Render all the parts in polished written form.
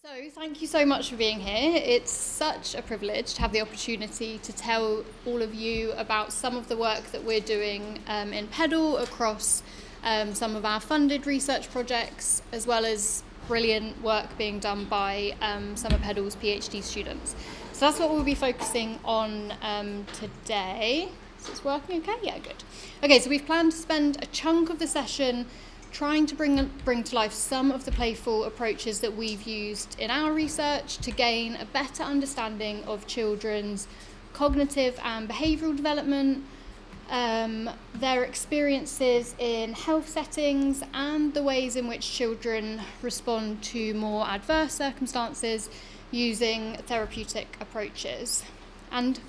So thank you so much for being here. It's such a privilege to have the opportunity to tell all of you about some of the work that we're doing in Pedal across some of our funded research projects, as well as brilliant work being done by some of Pedal's PhD students. So that's what we'll be focusing on today. Is this working okay? Yeah, good. Okay, so we've planned to spend a chunk of the session trying to bring to life some of the playful approaches that we've used in our research to gain a better understanding of children's cognitive and behavioural development, their experiences in health settings, and the ways in which children respond to more adverse circumstances using therapeutic approaches. And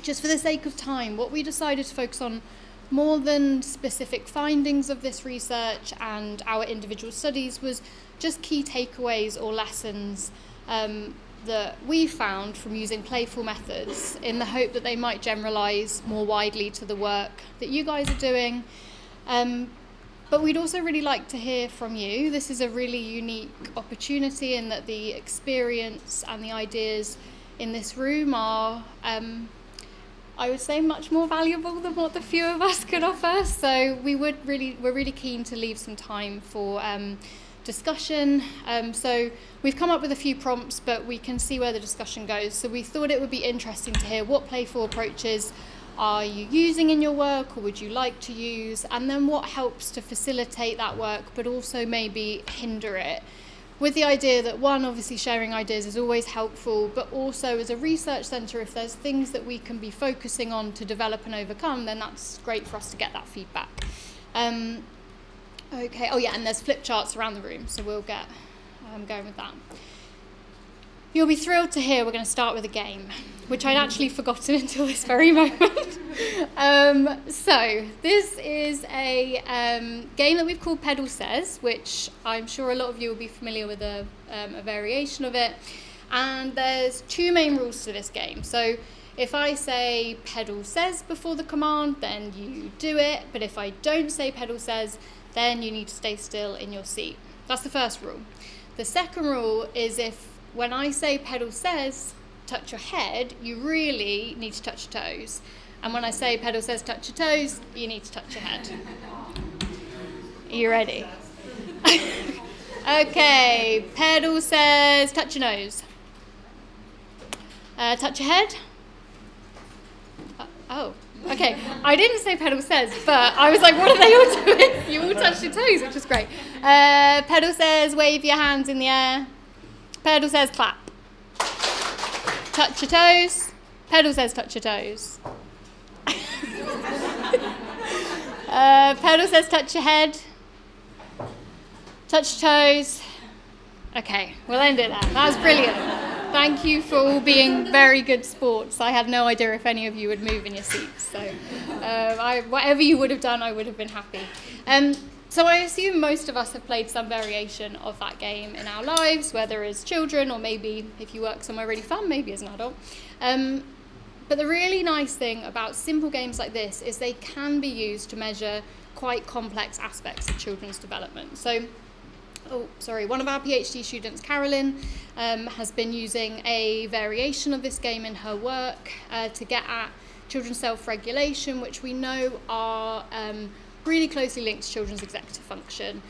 just for the sake of time, what we decided to focus on, more than specific findings of this research and our individual studies, was just key takeaways or lessons that we found from using playful methods, in the hope that they might generalise more widely to the work that you guys are doing. But we'd also really like to hear from you. This is a really unique opportunity in that the experience and the ideas in this room are I would say much more valuable than what the few of us could offer. So we're really keen to leave some time for discussion. So we've come up with a few prompts, but we can see where the discussion goes. So we thought it would be interesting to hear what playful approaches are you using in your work, or would you like to use, and then what helps to facilitate that work, but also maybe hinder it. With the idea that, one, obviously sharing ideas is always helpful, but also as a research centre, if there's things that we can be focusing on to develop and overcome, then that's great for us to get that feedback. Okay, oh yeah, and there's flip charts around the room, so we'll get going with that. You'll be thrilled to hear we're going to start with a game, which I'd actually forgotten until this very moment. So this is a game that we've called Pedal Says, which I'm sure a lot of you will be familiar with a variation of it. And there's two main rules to this game. So if I say Pedal Says before the command, then you do it. But if I don't say Pedal Says, then you need to stay still in your seat. That's the first rule. The second rule is, if when I say Pedal Says touch your head, you really need to touch your toes. And when I say Pedal Says touch your toes, you need to touch your head. Are you ready? Okay, Pedal Says touch your nose. Touch your head. Oh, okay. I didn't say Pedal Says, but I was like, what are they all doing? You all touched your toes, which is great. Pedal Says wave your hands in the air. Pedal Says clap. Touch your toes. Pedal Says touch your toes. Pedal Says touch your head. Touch your toes. Okay, we'll end it there. That was brilliant. Thank you for all being very good sports. I had no idea if any of you would move in your seats. So whatever you would have done, I would have been happy. So I assume most of us have played some variation of that game in our lives, whether as children or maybe if you work somewhere really fun, maybe as an adult. But the really nice thing about simple games like this is they can be used to measure quite complex aspects of children's development. So, one of our PhD students, Carolyn, has been using a variation of this game in her work to get at children's self-regulation, which we know are really closely linked to children's executive function.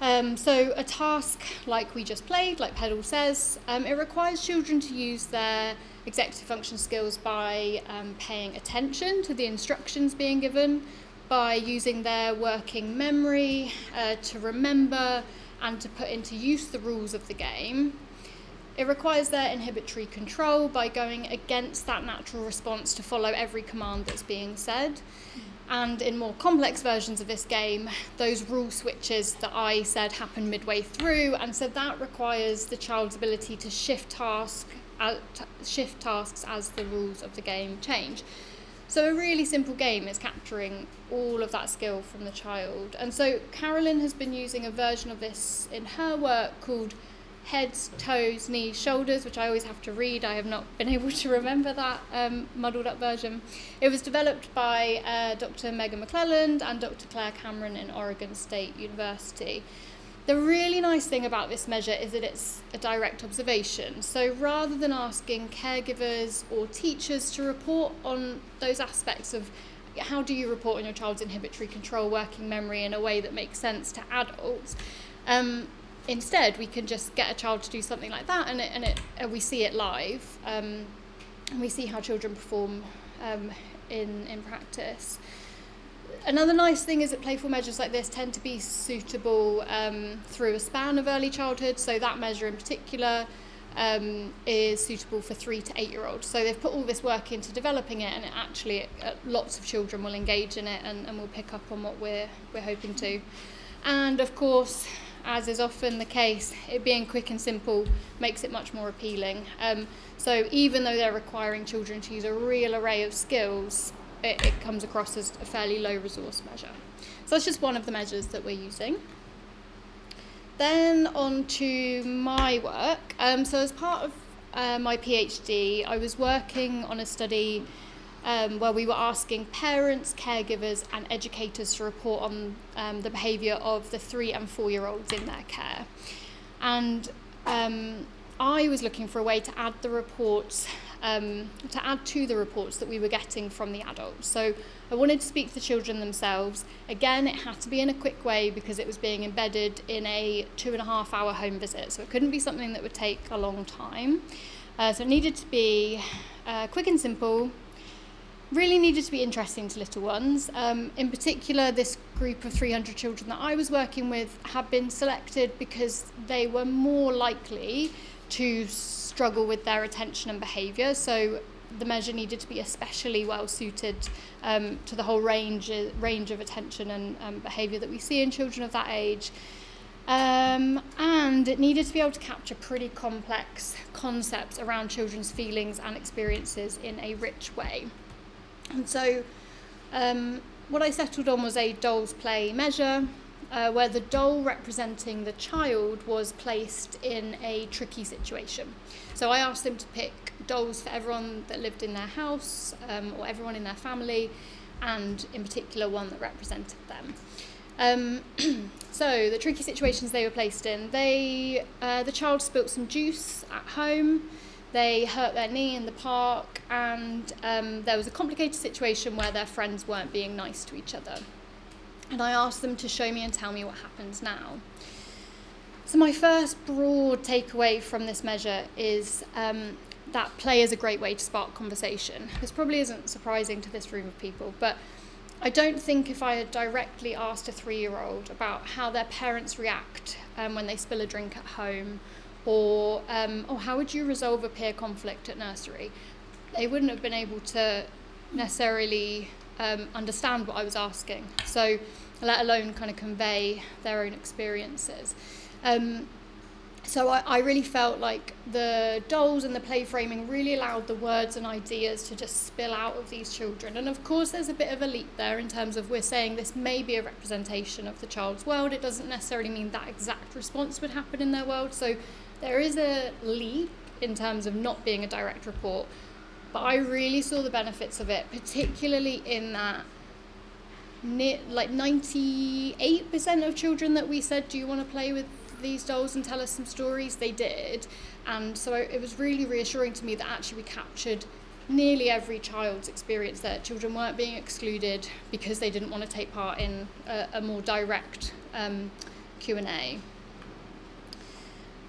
So a task like we just played, like Pedal Says, it requires children to use their executive function skills by paying attention to the instructions being given, by using their working memory to remember and to put into use the rules of the game. It requires their inhibitory control by going against that natural response to follow every command that's being said. And in more complex versions of this game, those rule switches that I said happen midway through, and so that requires the child's ability to shift tasks as the rules of the game change. So a really simple game is capturing all of that skill from the child. And so Carolyn has been using a version of this in her work called Heads, Toes, Knees, Shoulders, which I always have to read. I have not been able to remember that muddled up version. It was developed by Dr. Megan McClelland and Dr. Claire Cameron in Oregon State University. The really nice thing about this measure is that it's a direct observation. So rather than asking caregivers or teachers to report on those aspects of how do you report on your child's inhibitory control, working memory in a way that makes sense to adults, instead we can just get a child to do something like that, and we see it live, and we see how children perform in practice. Another nice thing is that playful measures like this tend to be suitable through a span of early childhood. So that measure in particular is suitable for 3 to 8 year olds. So they've put all this work into developing it, and lots of children will engage in it and will pick up on what we're hoping to. And of course, as is often the case, it being quick and simple makes it much more appealing. So even though they're requiring children to use a real array of skills, it comes across as a fairly low resource measure. So that's just one of the measures that we're using. Then on to my work. So as part of my PhD, I was working on a study where we were asking parents, caregivers and educators to report on the behaviour of the 3 and 4 year olds in their care. And I was looking for a way to add the reports, to add to the reports that we were getting from the adults. So I wanted to speak to the children themselves. Again, it had to be in a quick way because it was being embedded in a 2.5 hour home visit. So it couldn't be something that would take a long time. So it needed to be quick and simple, really needed to be interesting to little ones. In particular, this group of 300 children that I was working with had been selected because they were more likely to struggle with their attention and behaviour. So the measure needed to be especially well suited to the whole range of attention and behaviour that we see in children of that age. And it needed to be able to capture pretty complex concepts around children's feelings and experiences in a rich way. And so what I settled on was a dolls play measure, where the doll representing the child was placed in a tricky situation. So I asked them to pick dolls for everyone that lived in their house, or everyone in their family, and in particular one that represented them. So the tricky situations they were placed in, the child spilt some juice at home, they hurt their knee in the park, and there was a complicated situation where their friends weren't being nice to each other. And I asked them to show me and tell me what happens now. So my first broad takeaway from this measure is that play is a great way to spark conversation. This probably isn't surprising to this room of people, but I don't think if I had directly asked a 3-year-old about how their parents react when they spill a drink at home, or how would you resolve a peer conflict at nursery, they wouldn't have been able to necessarily understand what I was asking, so let alone kind of convey their own experiences. So I really felt like the dolls and the play framing really allowed the words and ideas to just spill out of these children. And of course there's a bit of a leap there in terms of we're saying this may be a representation of the child's world. It doesn't necessarily mean that exact response would happen in their world. So there is a leap in terms of not being a direct report. But I really saw the benefits of it, particularly in that 98% of children that we said, do you want to play with these dolls and tell us some stories, they did. And so it was really reassuring to me that actually we captured nearly every child's experience there. Children weren't being excluded because they didn't want to take part in a more direct Q&A.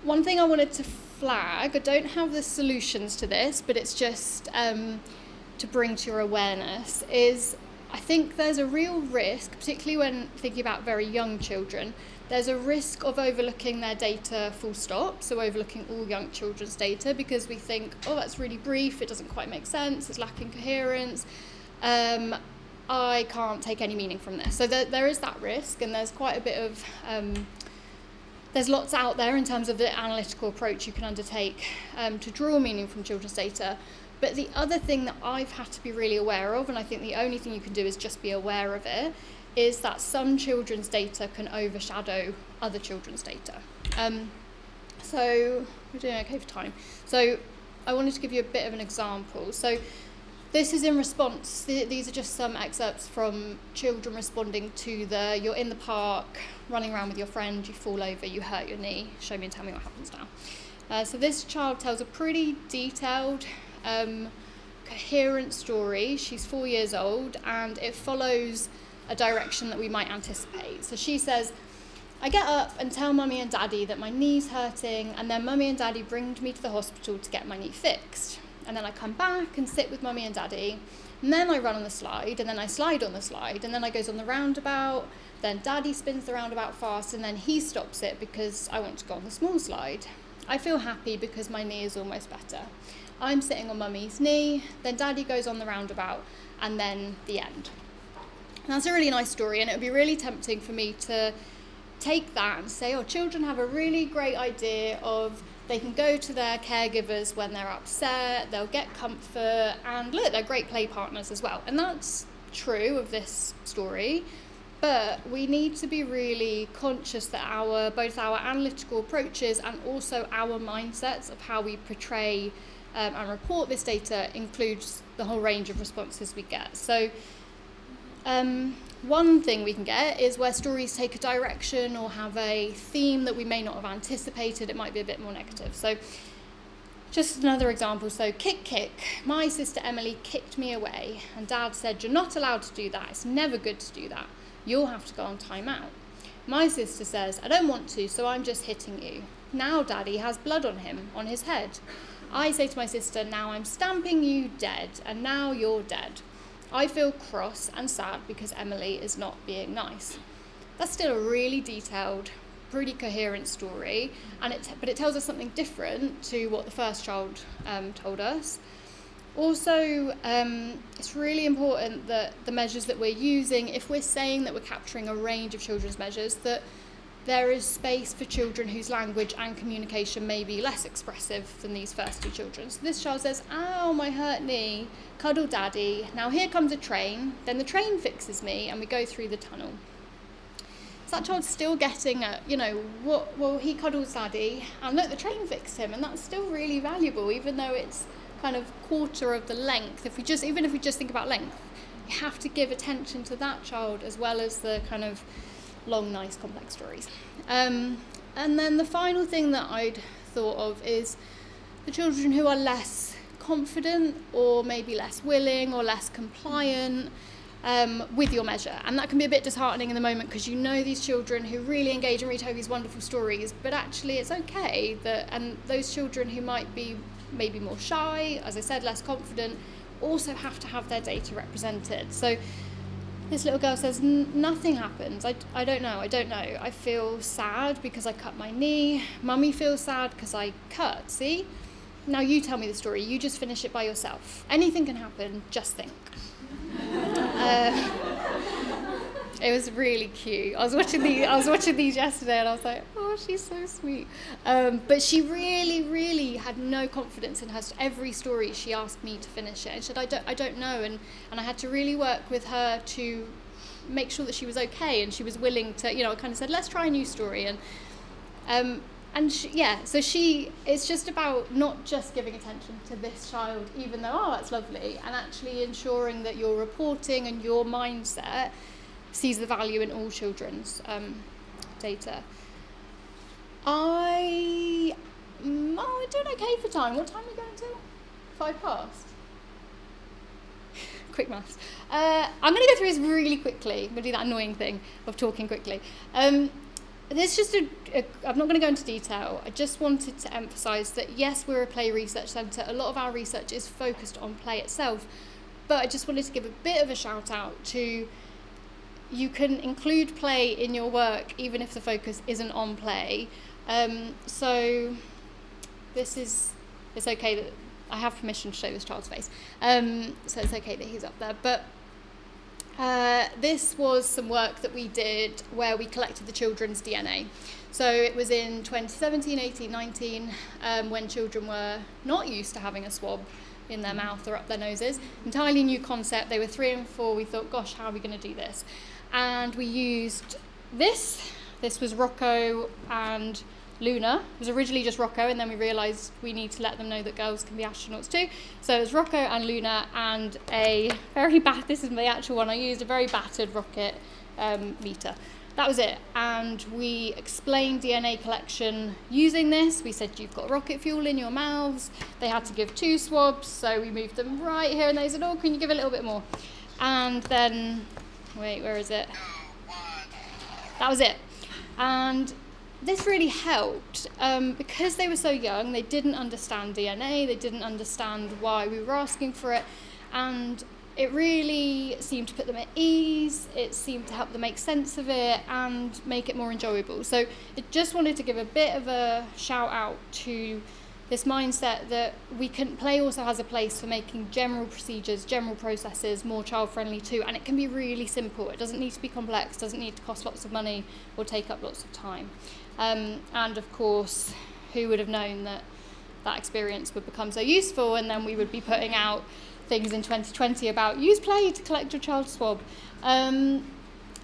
One thing I wanted to flag, I don't have the solutions to this, but it's just to bring to your awareness, is I think there's a real risk, particularly when thinking about very young children, there's a risk of overlooking their data full stop, so overlooking all young children's data because we think, oh, that's really brief, it doesn't quite make sense, it's lacking coherence, I can't take any meaning from this. So there is that risk, and there's quite a bit of there's lots out there in terms of the analytical approach you can undertake to draw meaning from children's data. But the other thing that I've had to be really aware of, and I think the only thing you can do is just be aware of it, is that some children's data can overshadow other children's data. So we're doing okay for time. So I wanted to give you a bit of an example. So This is in response, these are just some excerpts from children responding to you're in the park, running around with your friend, you fall over, you hurt your knee, show me and tell me what happens now. So this child tells a pretty detailed, coherent story. She's 4 years old, and it follows a direction that we might anticipate. So she says, I get up and tell mummy and daddy that my knee's hurting, and then mummy and daddy bring me to the hospital to get my knee fixed. And then I come back and sit with mummy and daddy, and then I run on the slide, and then I slide on the slide, and then I goes on the roundabout, then daddy spins the roundabout fast, and then he stops it because I want to go on the small slide. I feel happy because my knee is almost better. I'm sitting on mummy's knee, then daddy goes on the roundabout, and then the end. And that's a really nice story, and it would be really tempting for me to take that and say, children have a really great idea of they can go to their caregivers when they're upset, they'll get comfort, and look, they're great play partners as well. And that's true of this story, but we need to be really conscious that both our analytical approaches and also our mindsets of how we portray and report this data includes the whole range of responses we get. So one thing we can get is where stories take a direction or have a theme that we may not have anticipated, it might be a bit more negative. So just another example, so kick. My sister Emily kicked me away, and Dad said, you're not allowed to do that, it's never good to do that, you'll have to go on time out. My sister says, I don't want to, so I'm just hitting you. Now Daddy has blood on him, on his head. I say to my sister, now I'm stamping you dead, and now you're dead. I feel cross and sad because Emily is not being nice. That's still a really detailed, pretty coherent story, but it tells us something different to what the first child told us. Also, it's really important that the measures that we're using, if we're saying that we're capturing a range of children's measures, that there is space for children whose language and communication may be less expressive than these first two children. So this child says, ow, my hurt knee, cuddle daddy, now here comes a train, then the train fixes me, and we go through the tunnel. So that child's still getting he cuddles daddy, and look, the train fixed him, and that's still really valuable, even though it's kind of quarter of the length. Even if we just think about length, you have to give attention to that child as well as the kind of long, nice, complex stories. And then the final thing that I'd thought of is the children who are less confident or maybe less willing or less compliant with your measure. And that can be a bit disheartening in the moment because you know these children who really engage and retell these wonderful stories, but actually it's okay and those children who might be maybe more shy, as I said, less confident, also have to have their data represented. So this little girl says, nothing happens. I don't know. I feel sad because I cut my knee. Mummy feels sad because I cut. See? Now you tell me the story. You just finish it by yourself. Anything can happen. Just think. It was really cute. I was watching these yesterday, and I was like, oh, she's so sweet. But she really, really had no confidence in every story. She asked me to finish it, and she said, I don't know, and I had to really work with her to make sure that she was okay, and she was willing to. I kind of said, let's try a new story, so it's just about not just giving attention to this child, even though that's lovely, and actually ensuring that your reporting and your mindset sees the value in all children's data. I'm doing okay for time. What time are we going till? 5 past? Quick maths. I'm going to go through this really quickly. I'm going to do that annoying thing of talking quickly. There's just I'm not going to go into detail. I just wanted to emphasise that yes, we're a play research centre. A lot of our research is focused on play itself, but I just wanted to give a bit of a shout out to you can include play in your work even if the focus isn't on play. So it's okay that I have permission to show this child's face. So it's okay that he's up there. But this was some work that we did where we collected the children's DNA. So it was in 2017, 18, 19, when children were not used to having a swab in their mouth or up their noses. Entirely new concept. They were 3 and 4. We thought, gosh, how are we going to do this? And we used this. This was Rocco and Luna. It was originally just Rocco, and then we realised we need to let them know that girls can be astronauts too. So it was Rocco and Luna and a very this is the actual one I used, a very battered rocket meter. That was it. And we explained DNA collection using this. We said, you've got rocket fuel in your mouths. They had to give 2 swabs, so we moved them right here, and they said, oh, can you give a little bit more? And then, wait, where is it? That was it. And this really helped because they were so young. They didn't understand DNA. They didn't understand why we were asking for it. And it really seemed to put them at ease. It seemed to help them make sense of it and make it more enjoyable. So I just wanted to give a bit of a shout out to this mindset that play also has a place for making general procedures, general processes more child-friendly too. And it can be really simple. It doesn't need to be complex, doesn't need to cost lots of money or take up lots of time. And of course, who would have known that experience would become so useful, and then we would be putting out things in 2020 about use play to collect your child's swab.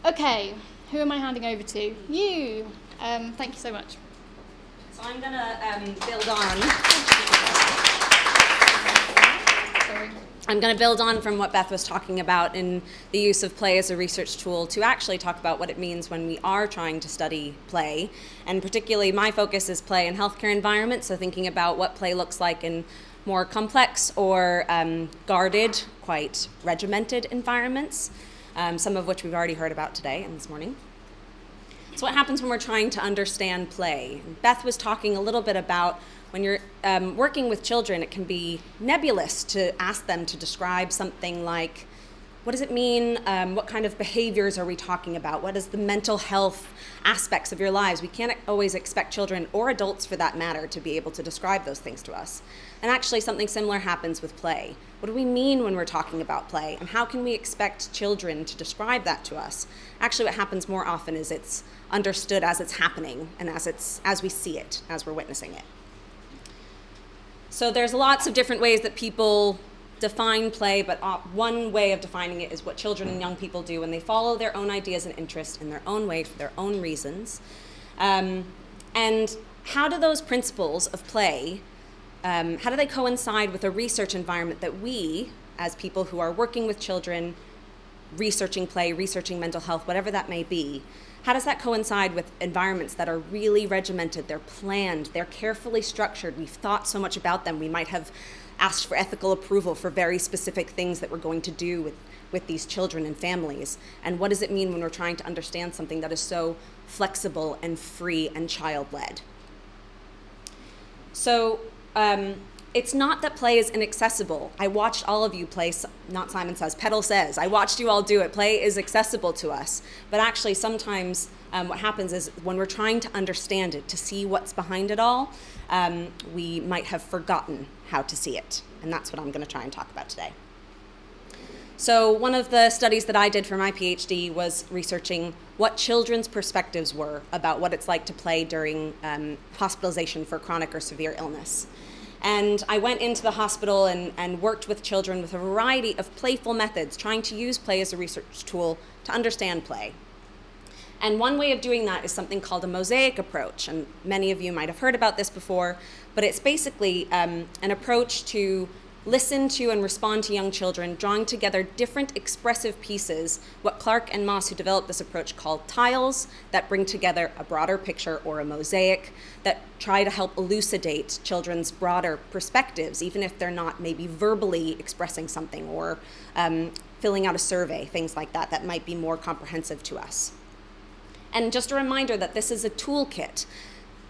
Okay, who am I handing over to? You. Thank you so much. So I'm going to build on. Sorry. I'm going to build on from what Beth was talking about in the use of play as a research tool to actually talk about what it means when we are trying to study play. And particularly my focus is play in healthcare environments, so thinking about what play looks like in more complex or guarded, quite regimented environments, some of which we've already heard about today and this morning. So what happens when we're trying to understand play? Beth was talking a little bit about when you're working with children, it can be nebulous to ask them to describe something like, what does it mean? What kind of behaviors are we talking about? What is the mental health aspects of your lives? We can't always expect children, or adults for that matter, to be able to describe those things to us. And actually something similar happens with play. What do we mean when we're talking about play? And how can we expect children to describe that to us? Actually, what happens more often is it's understood as it's happening and as we see it, as we're witnessing it. So there's lots of different ways that people define play, but one way of defining it is what children and young people do when they follow their own ideas and interests in their own way for their own reasons. And how do those principles of play, how do they coincide with a research environment that we, as people who are working with children, researching play, researching mental health, whatever that may be, how does that coincide with environments that are really regimented, they're planned, they're carefully structured, we've thought so much about them, we might have asked for ethical approval for very specific things that we're going to do with these children and families. And what does it mean when we're trying to understand something that is so flexible and free and child-led? So it's not that play is inaccessible. I watched all of you play, not Simon Says, Petal Says. I watched you all do it. Play is accessible to us. But actually sometimes what happens is when we're trying to understand it, to see what's behind it all, we might have forgotten how to see it. And that's what I'm going to try and talk about today. So one of the studies that I did for my PhD was researching what children's perspectives were about what it's like to play during hospitalization for chronic or severe illness. And I went into the hospital and worked with children with a variety of playful methods, trying to use play as a research tool to understand play. And one way of doing that is something called a mosaic approach. And many of you might have heard about this before, but it's basically an approach to listen to and respond to young children, drawing together different expressive pieces, what Clark and Moss, who developed this approach, called tiles that bring together a broader picture or a mosaic that try to help elucidate children's broader perspectives, even if they're not maybe verbally expressing something or filling out a survey, things like that, that might be more comprehensive to us. And just a reminder that this is a toolkit.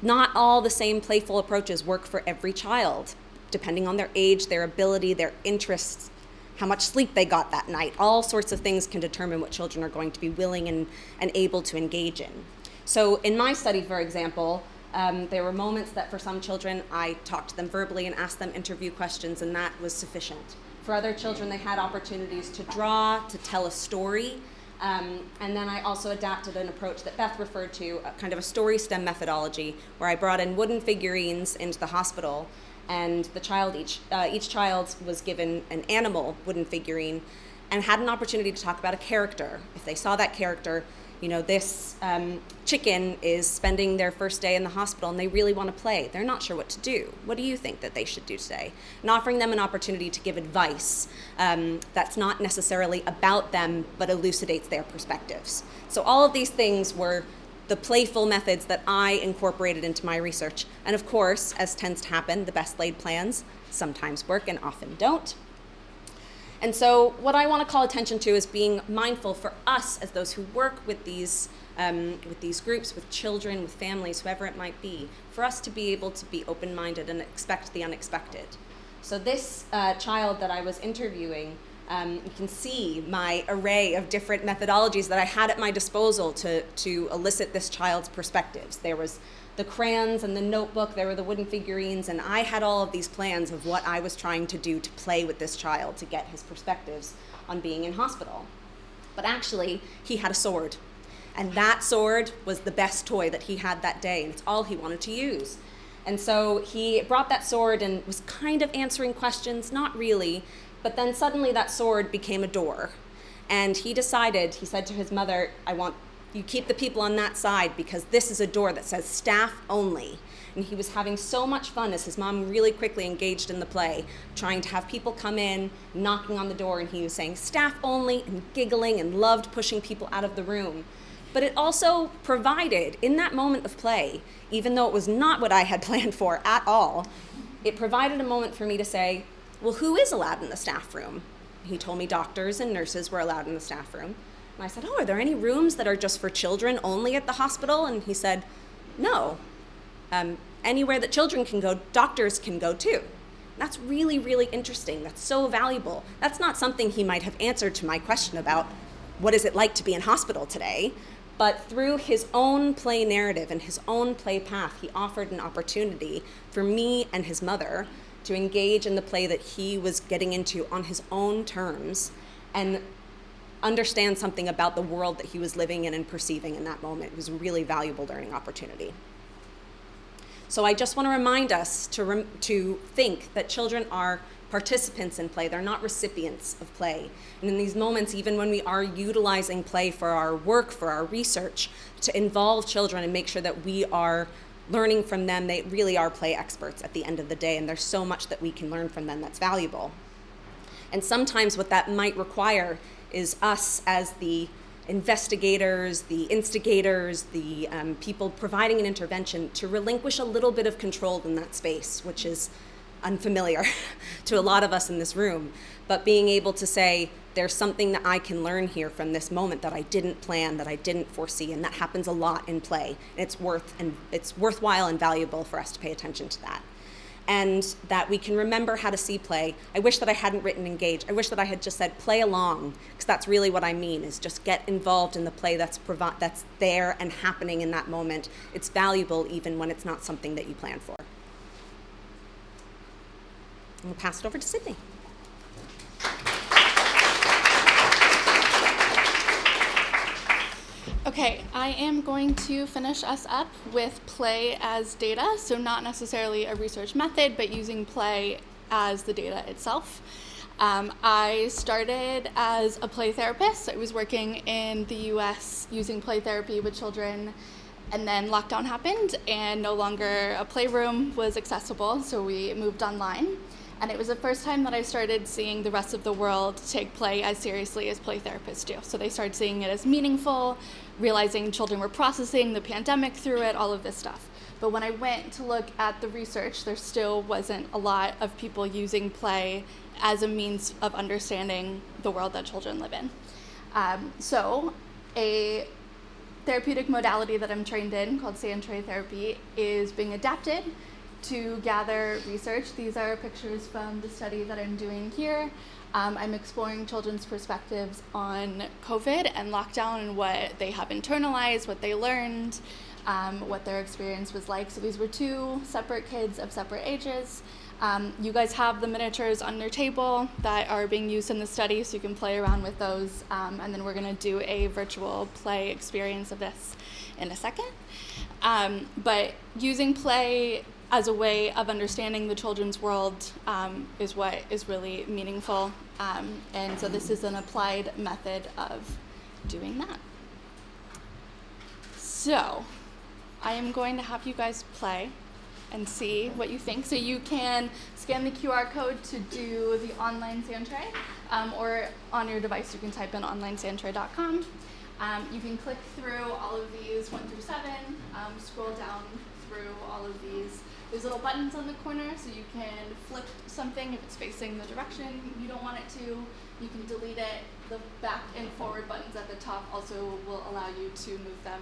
Not all the same playful approaches work for every child, depending on their age, their ability, their interests, how much sleep they got that night. All sorts of things can determine what children are going to be willing and able to engage in. So in my study, for example, there were moments that for some children, I talked to them verbally and asked them interview questions, and that was sufficient. For other children, they had opportunities to draw, to tell a story, and then I also adapted an approach that Beth referred to, kind of a story STEM methodology, where I brought in wooden figurines into the hospital, and the child, each child was given an animal wooden figurine and had an opportunity to talk about a character. If they saw that character, this chicken is spending their first day in the hospital and they really want to play. They're not sure what to do. What do you think that they should do today? And offering them an opportunity to give advice that's not necessarily about them, but elucidates their perspectives. So all of these things were the playful methods that I incorporated into my research. And of course, as tends to happen, the best laid plans sometimes work and often don't. And so what I want to call attention to is being mindful for us as those who work with these groups, with children, with families, whoever it might be, for us to be able to be open-minded and expect the unexpected. So this child that I was interviewing, you can see my array of different methodologies that I had at my disposal to elicit this child's perspectives. There was the crayons and the notebook, there were the wooden figurines, and I had all of these plans of what I was trying to do to play with this child to get his perspectives on being in hospital. But actually, he had a sword, and that sword was the best toy that he had that day, and it's all he wanted to use. And so he brought that sword and was kind of answering questions, not really, but then suddenly that sword became a door. And he said to his mother, I want you keep the people on that side because this is a door that says staff only. And he was having so much fun as his mom really quickly engaged in the play, trying to have people come in, knocking on the door, and he was saying staff only and giggling and loved pushing people out of the room. But it also provided, in that moment of play, even though it was not what I had planned for at all, it provided a moment for me to say, well, who is allowed in the staff room? He told me doctors and nurses were allowed in the staff room. And I said, are there any rooms that are just for children only at the hospital? And he said, no. Anywhere that children can go, doctors can go too. That's really, really interesting. That's so valuable. That's not something he might have answered to my question about what is it like to be in hospital today. But through his own play narrative and his own play path, he offered an opportunity for me and his mother to engage in the play that he was getting into on his own terms and understand something about the world that he was living in and perceiving in that moment. It was a really valuable learning opportunity. So I just want to remind us to think that children are participants in play. They're not recipients of play. And in these moments, even when we are utilizing play for our work, for our research, to involve children and make sure that we are learning from them, they really are play experts at the end of the day, and there's so much that we can learn from them that's valuable. And sometimes what that might require is us as the investigators, the instigators, the people providing an intervention to relinquish a little bit of control in that space, which is unfamiliar to a lot of us in this room. But being able to say, there's something that I can learn here from this moment that I didn't plan, that I didn't foresee, and that happens a lot in play. And it's worthwhile and valuable for us to pay attention to that. And that we can remember how to see play. I wish that I hadn't written engage. I wish that I had just said play along, because that's really what I mean, is just get involved in the play that's there and happening in that moment. It's valuable even when it's not something that you plan for. And we'll pass it over to Sydney. Okay, I am going to finish us up with play as data, so not necessarily a research method, but using play as the data itself. I started as a play therapist. I was working in the US using play therapy with children, and then lockdown happened and no longer a playroom was accessible, so we moved online. And it was the first time that I started seeing the rest of the world take play as seriously as play therapists do. So they started seeing it as meaningful, realizing children were processing the pandemic through it, all of this stuff. But when I went to look at the research, there still wasn't a lot of people using play as a means of understanding the world that children live in. So a therapeutic modality that I'm trained in called say-and-tray therapy is being adapted to gather research. These are pictures from the study that I'm doing here. I'm exploring children's perspectives on COVID and lockdown and what they have internalized, what they learned, what their experience was like. So these were two separate kids of separate ages. You guys have the miniatures on your table that are being used in the study, so you can play around with those. And then we're going to do a virtual play experience of this in a second. But using play as a way of understanding the children's world is what is really meaningful. And so this is an applied method of doing that. So, I am going to have you guys play and see what you think. So you can scan the QR code to do the online Sandtray, or on your device you can type in onlinesandtray.com. You can click through all of these 1 through 7, scroll down through all of these. There's little buttons on the corner, so you can flip something if it's facing the direction you don't want it to. You can delete it. The back and forward buttons at the top also will allow you to move them,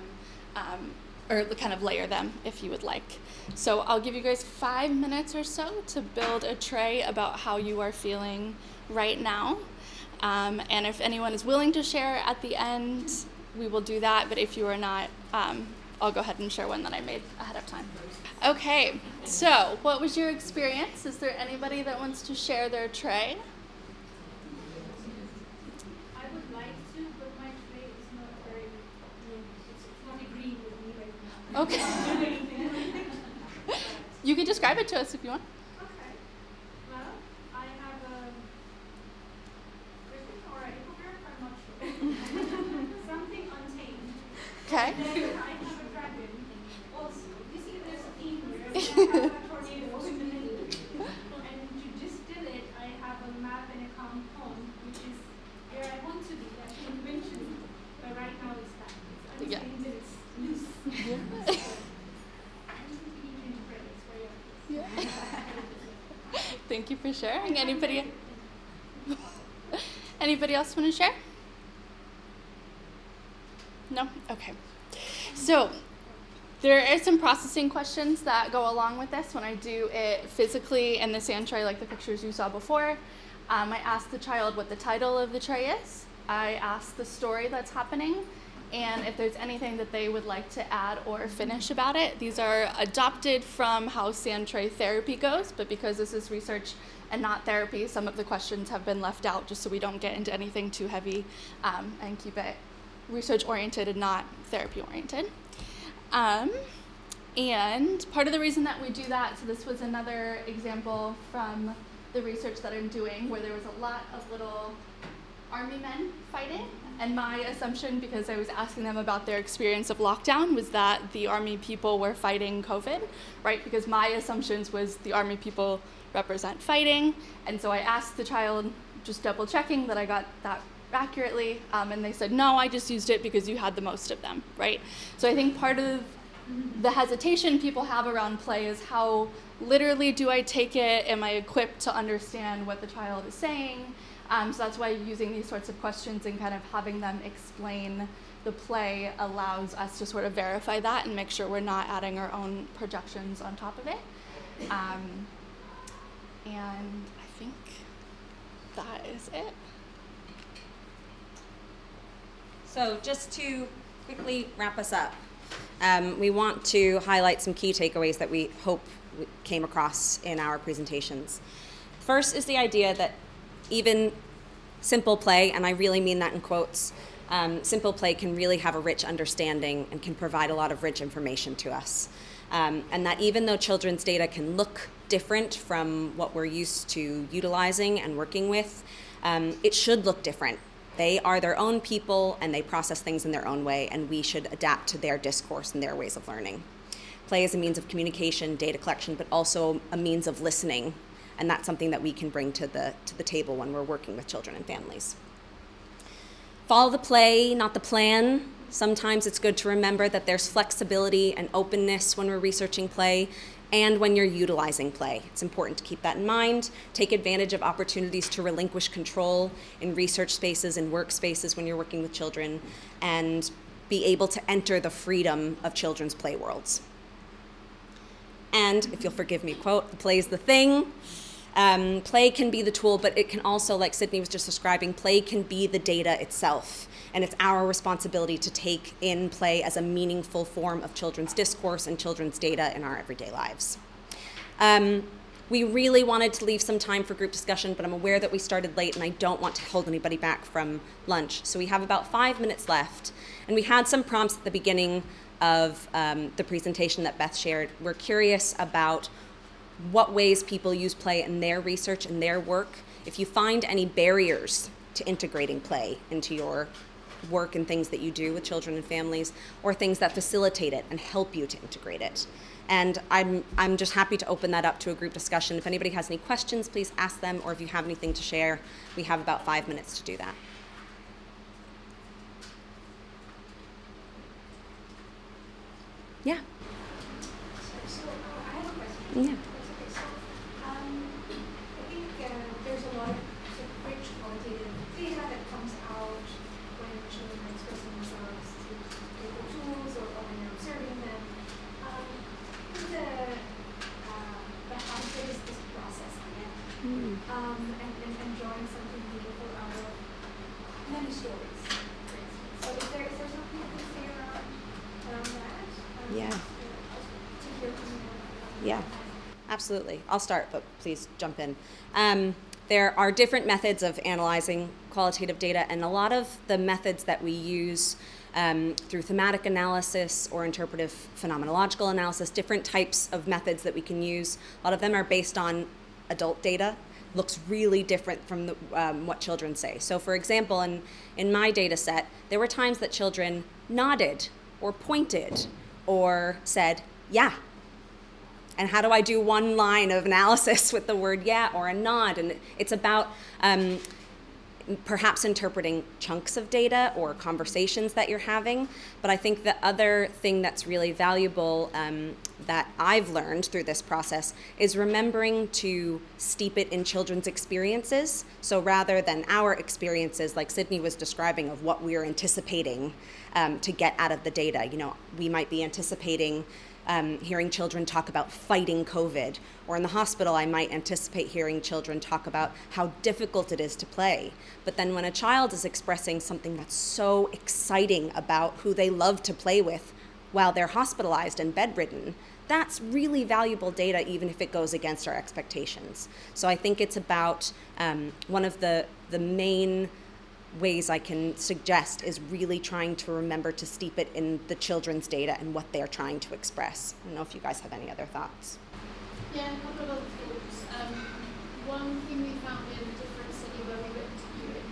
or kind of layer them if you would like. So I'll give you guys 5 minutes or so to build a tray about how you are feeling right now. And if anyone is willing to share at the end, we will do that. But if you are not, I'll go ahead and share one that I made ahead of time. Okay, so what was your experience? Is there anybody that wants to share their tray? I would like to, but my tray is not very, it's not agreeing with me right now. Okay. You can describe it to us if you want. Okay. Well, I have a griffin or a hippogriff, I'm not sure. Something untamed. Okay. Then I have a dragon. Also, you see there's a theme here. I have a tornado in the middle. And to distill it, I have a map and a calm home, which is where I want to be, I think eventually. But right now it's that. It's untamed and it's loose. Yeah. Thank you for sharing. Anybody else want to share? No? Okay. So there are some processing questions that go along with this when I do it physically in the sand tray, like the pictures you saw before. I ask the child what the title of the tray is. I ask the story that's happening, and if there's anything that they would like to add or finish about it. These are adopted from how sand tray therapy goes, but because this is research and not therapy, some of the questions have been left out just so we don't get into anything too heavy, and keep it research-oriented and not therapy-oriented. And part of the reason that we do that, so this was another example from the research that I'm doing where there was a lot of little army men fighting. And my assumption, because I was asking them about their experience of lockdown, was that the army people were fighting COVID, right? Because my assumptions was the army people represent fighting. And so I asked the child, just double checking that I got that accurately, and they said, no, I just used it because you had the most of them, right? So I think part of the hesitation people have around play is how literally do I take it? Am I equipped to understand what the child is saying? So that's why using these sorts of questions and kind of having them explain the play allows us to sort of verify that and make sure we're not adding our own projections on top of it. And I think that is it. So just to quickly wrap us up, we want to highlight some key takeaways that we hope came across in our presentations. First is the idea that even simple play, and I really mean that in quotes, simple play can really have a rich understanding and can provide a lot of rich information to us. And that even though children's data can look different from what we're used to utilizing and working with, it should look different. They are their own people and they process things in their own way, and we should adapt to their discourse and their ways of learning. Play is a means of communication, data collection, but also a means of listening, and that's something that we can bring to the table when we're working with children and families. Follow the play, not the plan. Sometimes it's good to remember that there's flexibility and openness when we're researching play and when you're utilizing play. It's important to keep that in mind. Take advantage of opportunities to relinquish control in research spaces and workspaces when you're working with children, and be able to enter the freedom of children's play worlds. And if you'll forgive me, quote, the play is the thing. Play can be the tool, but it can also, like Sydney was just describing, play can be the data itself. And it's our responsibility to take in play as a meaningful form of children's discourse and children's data in our everyday lives. We really wanted to leave some time for group discussion, but I'm aware that we started late and I don't want to hold anybody back from lunch. So we have about 5 minutes left. And we had some prompts at the beginning of the presentation that Beth shared. We're curious about what ways people use play in their research and their work. If you find any barriers to integrating play into your work and things that you do with children and families, or things that facilitate it and help you to integrate it. And I'm just happy to open that up to a group discussion. If anybody has any questions, please ask them, or if you have anything to share, we have about 5 minutes to do that. Yeah. So I have a question. Yeah. I think there's a lot of sort of rich qualitative data that comes out when children are expressing themselves through digital tools or when you're observing them. The concept is this processing it and drawing something beautiful out of many stories, for instance. So is there something you can say around that? Yeah. To Yeah, absolutely. I'll start, but please jump in. There are different methods of analyzing qualitative data, and a lot of the methods that we use through thematic analysis or interpretive phenomenological analysis, different types of methods that we can use, a lot of them are based on adult data. Looks really different from what children say. So for example, in my data set, there were times that children nodded or pointed or said, yeah. And how do I do one line of analysis with the word yeah or a nod? And it's about perhaps interpreting chunks of data or conversations that you're having. But I think the other thing that's really valuable that I've learned through this process is remembering to steep it in children's experiences. So rather than our experiences, like Sydney was describing, of what we're anticipating to get out of the data. You know, we might be anticipating hearing children talk about fighting COVID, or in the hospital I might anticipate hearing children talk about how difficult it is to play. But then when a child is expressing something that's so exciting about who they love to play with while they're hospitalized and bedridden, that's really valuable data, even if it goes against our expectations. So I think it's about one of the main ways I can suggest is really trying to remember to steep it in the children's data and what they're trying to express. I don't know if you guys have any other thoughts. Yeah, a couple of other thoughts. One thing we found in a different city where we were interviewing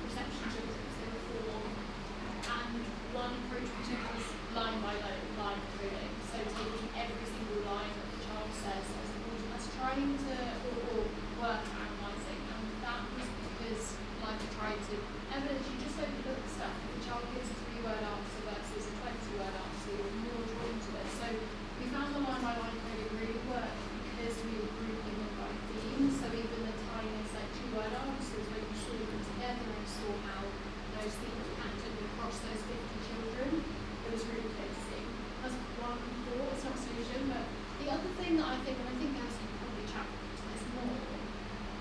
reception children, because they were 4, and one approach we took was line by line reading. So taking every single line that the child says as trying to or worth analysing, and that was because, like, I tried to evidence you just overlook stuff. If the child gives a 3-word answer versus a 20-word answer, you're more drawn to it. So we found the line by line coding really worked because we were grouping them by theme. So even the tiniest, like, 2-word answers, when you saw them together and saw how those themes acted across those 50 children, it was really clear to see. That's one thought, it's not a solution. But the other thing that I think, and I think there's probably chapter to this more,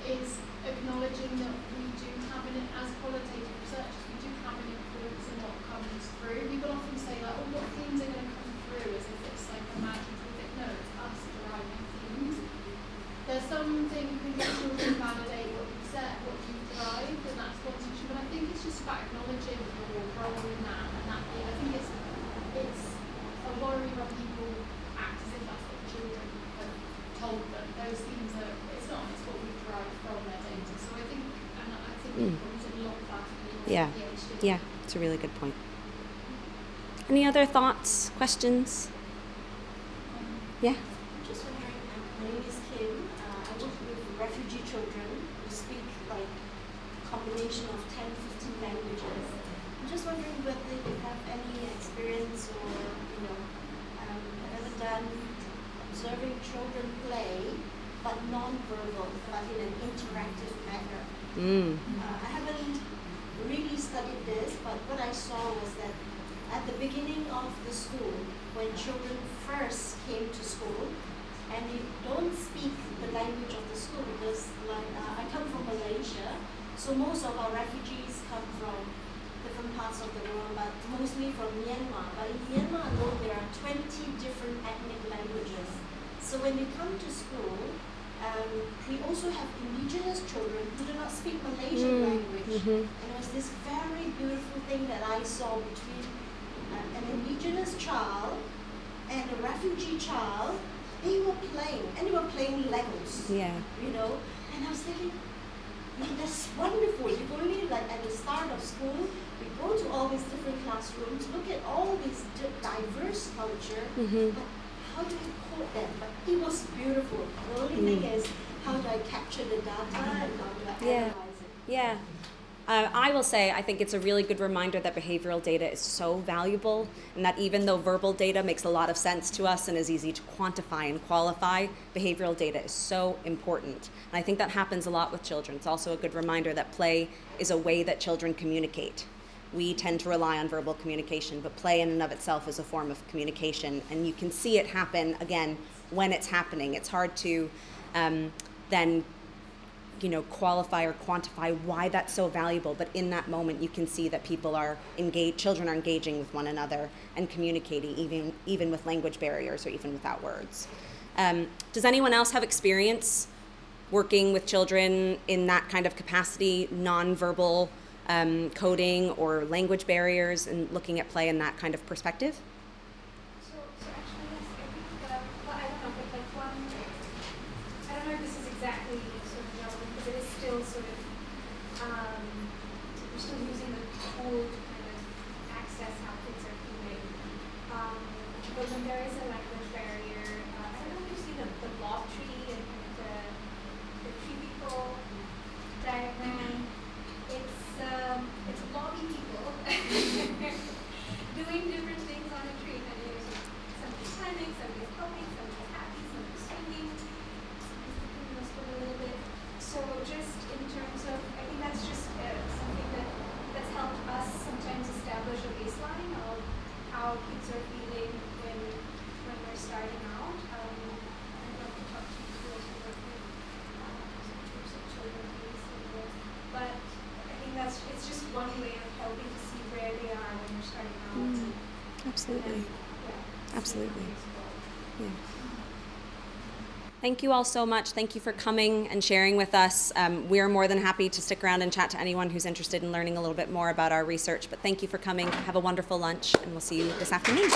is acknowledging that we do have as qualitative researchers, we do have an influence in what comes through. People often say, like, oh, what themes are going to come through, as if it's like a magical thing. No, it's us deriving themes. There's something you can get children to validate what you said, what you derived, and that's one solution. But I think it's just about acknowledging your role in that, and that I think it's a worry when people act as if that's what children have told them. Those themes are, it's not, it's what we derive from their data. So I think it comes a lot faster. Yeah, yeah, it's a really good point. Any other thoughts, questions? Yeah. I'm just wondering, my name is Kim. I work with refugee children who speak like a combination of 10, 15 languages. I'm just wondering whether you have any experience or, have ever done observing children play, but non-verbal, but in an interactive manner. I haven't really studied this, but what I saw was that at the beginning of the school, when children first came to school, and you don't speak the language of the school, because I come from Malaysia, so most of our refugees come from different parts of the world, but mostly from Myanmar. But in Myanmar alone, there are 20 different ethnic languages. So when you come to school, we also have indigenous children who do not speak Malaysian language. And it was this very beautiful thing that I saw between an indigenous child and a refugee child. They were playing, and they were playing Legos. Yeah. And I was thinking, that's wonderful. You've only, like, at the start of school, we go to all these different classrooms, look at all these diverse culture, but how do we code them? But it was beautiful. The only thing is, how do I capture the data and how do I analyze it? Yeah. I will say, I think it's a really good reminder that behavioral data is so valuable, and that even though verbal data makes a lot of sense to us and is easy to quantify and qualify, behavioral data is so important. And I think that happens a lot with children. It's also a good reminder that play is a way that children communicate. We tend to rely on verbal communication, but play in and of itself is a form of communication, and you can see it happen, again, when it's happening. It's hard to then qualify or quantify why that's so valuable, but in that moment you can see that people are engaged, children are engaging with one another and communicating even with language barriers or even without words. Does anyone else have experience working with children in that kind of capacity, nonverbal coding or language barriers, and looking at play in that kind of perspective? So actually, yes, I think, well, I don't know, but like one, I don't know if this is exactly sort of relevant, because it is still sort of, we're still using the tool to kind of access how kids are feeling. But when there is a language barrier, I don't know if you've seen the blob tree and kind of the tree people diagram. It's blobby people doing different things on a tree. And somebody's climbing, somebody's helping, somebody's happy, somebody's swinging, somebody's looking at us a little bit. So just in terms of, I think that's just something that's helped us sometimes establish a baseline of how kids are feeling when we're starting out. I'd love to talk to you girls who work with some groups of children, but it's just one way of helping to see where they are when they're starting out. Absolutely. Then, Absolutely. Yeah. Thank you all so much. Thank you for coming and sharing with us. We're more than happy to stick around and chat to anyone who's interested in learning a little bit more about our research. But thank you for coming. Have a wonderful lunch, and we'll see you this afternoon.